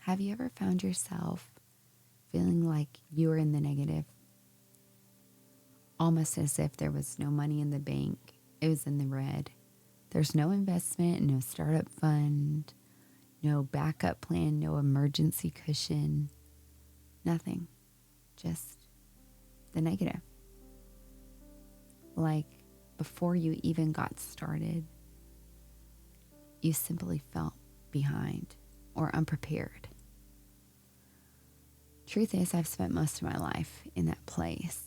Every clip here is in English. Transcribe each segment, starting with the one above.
Have you ever found yourself feeling like you were in the negative? Almost as if there was no money in the bank. It was in the red. There's no investment, no startup fund, no backup plan, no emergency cushion, nothing. Just the negative. Like before you even got started, you simply felt behind or unprepared. Truth is, I've spent most of my life in that place.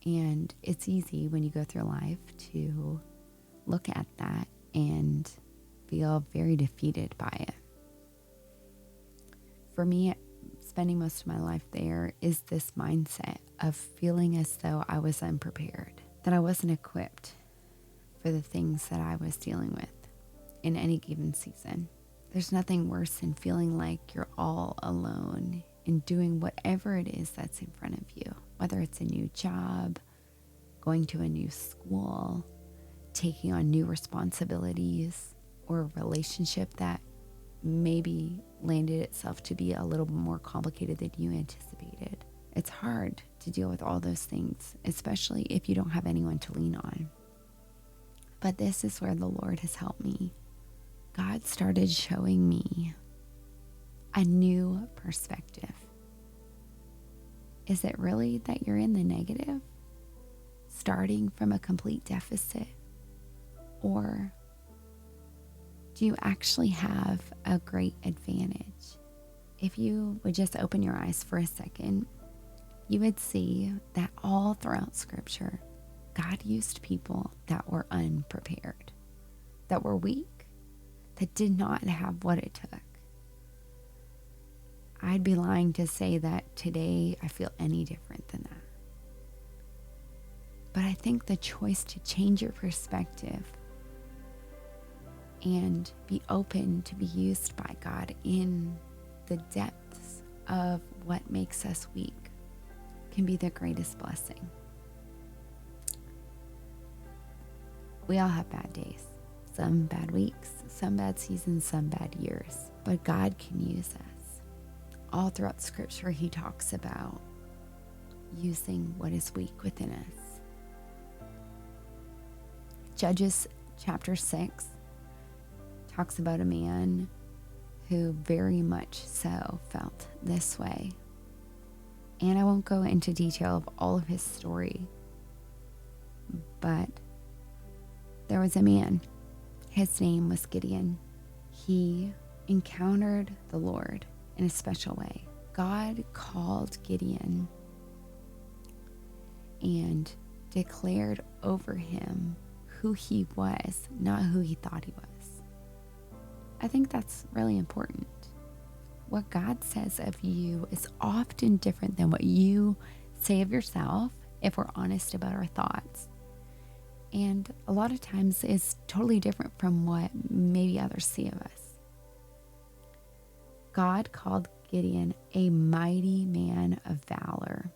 And it's easy when you go through life to look at that and feel very defeated by it. For me, spending most of my life there is this mindset of feeling as though I was unprepared, that I wasn't equipped for the things that I was dealing with in any given season. There's nothing worse than feeling like you're all alone in doing whatever it is that's in front of you, whether it's a new job, going to a new school, taking on new responsibilities, or a relationship that maybe landed itself to be a little more complicated than you anticipated. It's hard to deal with all those things, especially if you don't have anyone to lean on. But this is where the Lord has helped me. God started showing me a new perspective. Is it really that you're in the negative, starting from a complete deficit? Or do you actually have a great advantage? If you would just open your eyes for a second, you would see that all throughout Scripture, God used people that were unprepared, that were weak, that did not have what it took. I'd be lying to say that today I feel any different than that. But I think the choice to change your perspective and be open to be used by God in the depths of what makes us weak can be the greatest blessing. We all have bad days, some bad weeks, some bad seasons, some bad years, but God can use us. All throughout Scripture, He talks about using what is weak within us. Judges chapter 6 talks about a man who very much so felt this way. And I won't go into detail of all of his story, but there was a man. His name was Gideon. He encountered the Lord in a special way. God called Gideon and declared over him who he was, not who he thought he was. I think that's really important. What God says of you is often different than what you say of yourself, if we're honest about our thoughts. And a lot of times it's totally different from what maybe others see of us. God called Gideon a mighty man of valor.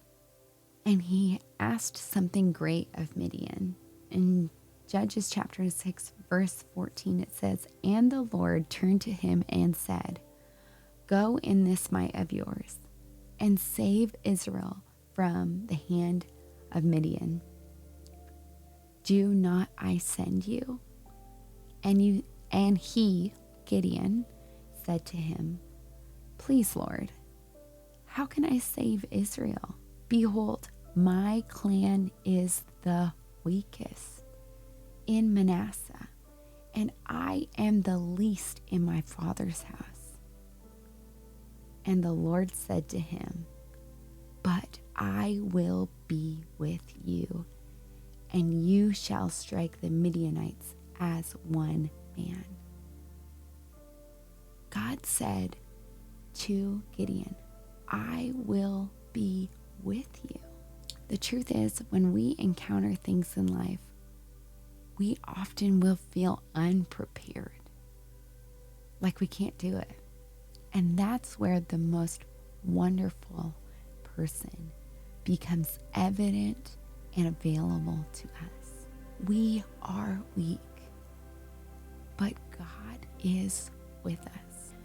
And He asked something great of Midian. In Judges chapter 6, verse 14, it says, "And the Lord turned to him and said, 'Go in this might of yours and save Israel from the hand of Midian. Do not I send you?' And he, Gideon, said to him, 'Please, Lord, how can I save Israel? Behold, my clan is the weakest in Manasseh, and I am the least in my father's house.' And the Lord said to him, 'But I will be with you, and you shall strike the Midianites as one man.'" God said to Gideon, "I will be with you." The truth is, when we encounter things in life, we often will feel unprepared, like we can't do it. And that's where the most wonderful person becomes evident and available to us. We are weak, but God is with us.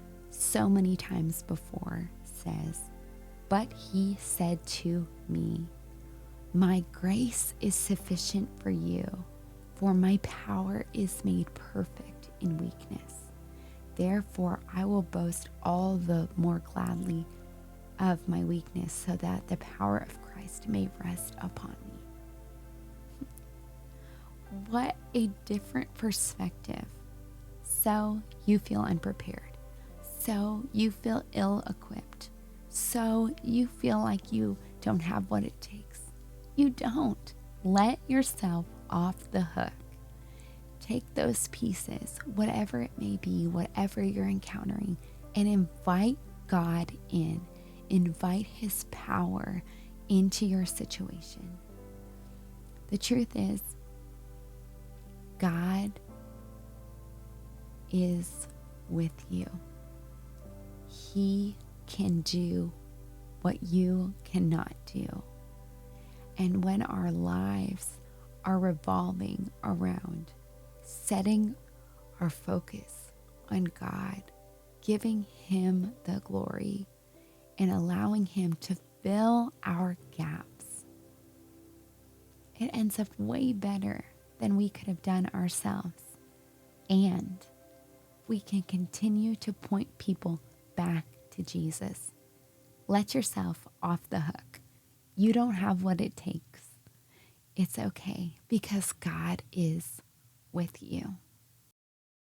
so many times before says, "But he said to me, my grace is sufficient for you, for my power is made perfect in weakness. Therefore, I will boast all the more gladly of my weakness, so that the power of Christ may rest upon me." What a different perspective. So you feel unprepared. So you feel ill-equipped. So you feel like you don't have what it takes. You don't. Let yourself off the hook. Take those pieces, whatever it may be, whatever you're encountering, and invite God in. Invite his power into your situation. The truth is, God is with you. He can do what you cannot do. And when our lives are revolving around setting our focus on God, giving him the glory, and allowing him to fill our gaps, it ends up way better than we could have done ourselves. And we can continue to point people back to Jesus. Let yourself off the hook. You don't have what it takes. It's okay, because God is with you.